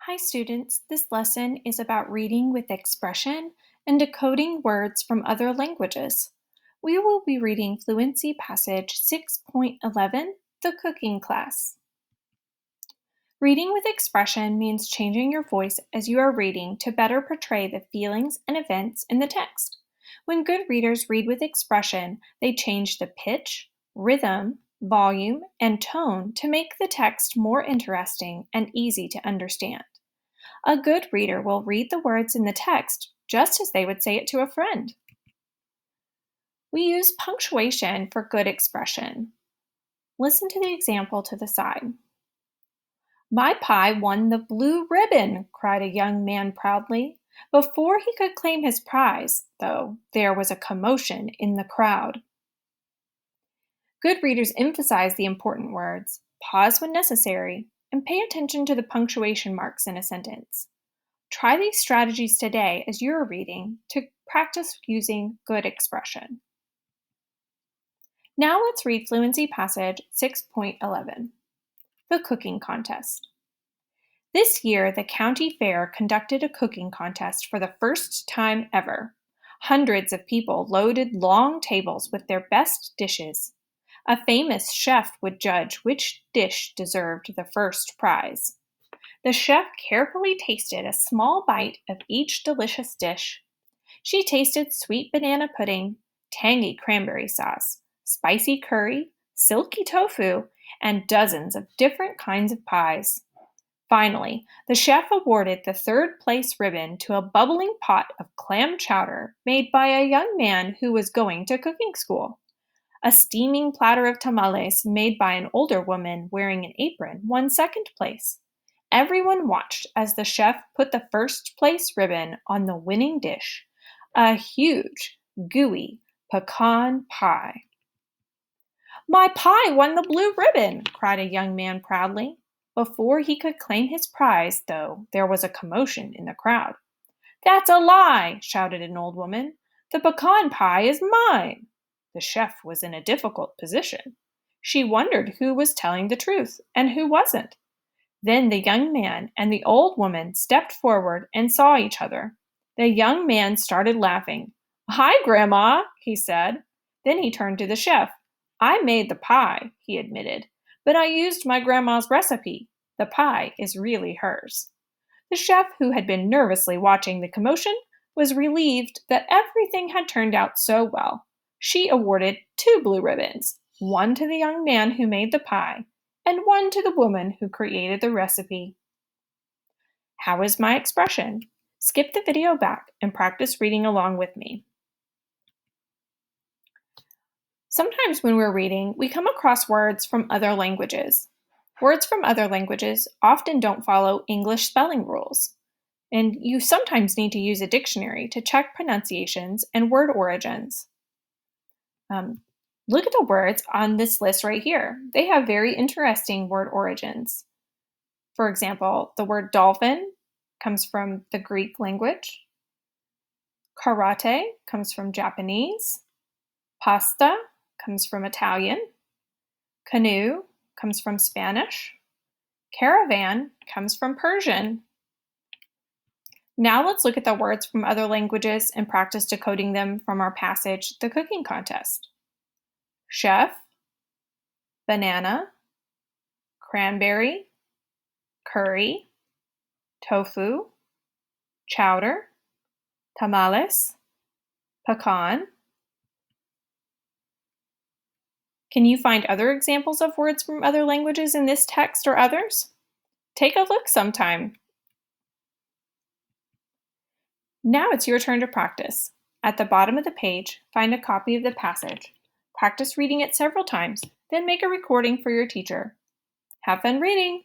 Hi students, this lesson is about reading with expression and decoding words from other languages. We will be reading Fluency Passage 6.11, the cooking class. Reading with expression means changing your voice as you are reading to better portray the feelings and events in the text. When good readers read with expression, they change the pitch, rhythm, volume, and tone to make the text more interesting and easy to understand. A good reader will read the words in the text just as they would say it to a friend. We use punctuation for good expression. Listen to the example to the side. My pie won the blue ribbon, cried a young man proudly. Before he could claim his prize, though, there was a commotion in the crowd. Good readers emphasize the important words, pause when necessary, and pay attention to the punctuation marks in a sentence. Try these strategies today as you're reading to practice using good expression. Now let's read Fluency Passage 6.11, the cooking contest. This year, the county fair conducted a cooking contest for the first time ever. Hundreds of people loaded long tables with their best dishes. A famous chef would judge which dish deserved the first prize. The chef carefully tasted a small bite of each delicious dish. She tasted sweet banana pudding, tangy cranberry sauce, spicy curry, silky tofu, and dozens of different kinds of pies. Finally, the chef awarded the third place ribbon to a bubbling pot of clam chowder made by a young man who was going to cooking school. A steaming platter of tamales made by an older woman wearing an apron won second place. Everyone watched as the chef put the first place ribbon on the winning dish, a huge, gooey pecan pie. My pie won the blue ribbon, cried a young man proudly. Before he could claim his prize, though, there was a commotion in the crowd. That's a lie, shouted an old woman. The pecan pie is mine. The chef was in a difficult position. She wondered who was telling the truth and who wasn't. Then the young man and the old woman stepped forward and saw each other. The young man started laughing. Hi, Grandma, he said. Then he turned to the chef. I made the pie, he admitted, but I used my grandma's recipe. The pie is really hers. The chef, who had been nervously watching the commotion, was relieved that everything had turned out so well. She awarded 2 blue ribbons, one to the young man who made the pie, and one to the woman who created the recipe. How is my expression? Skip the video back and practice reading along with me. Sometimes when we're reading, we come across words from other languages. Words from other languages often don't follow English spelling rules, and you sometimes need to use a dictionary to check pronunciations and word origins. Look at the words on this list right here. They have very interesting word origins. For example, the word dolphin comes from the Greek language. Karate comes from Japanese. Pasta comes from Italian. Canoe comes from Spanish. Caravan comes from Persian. Now let's look at the words from other languages and practice decoding them from our passage, The Cooking Contest. Chef, banana, cranberry, curry, tofu, chowder, tamales, pecan. Can you find other examples of words from other languages in this text or others? Take a look sometime. Now it's your turn to practice. At the bottom of the page, find a copy of the passage. Practice reading it several times, then make a recording for your teacher. Have fun reading!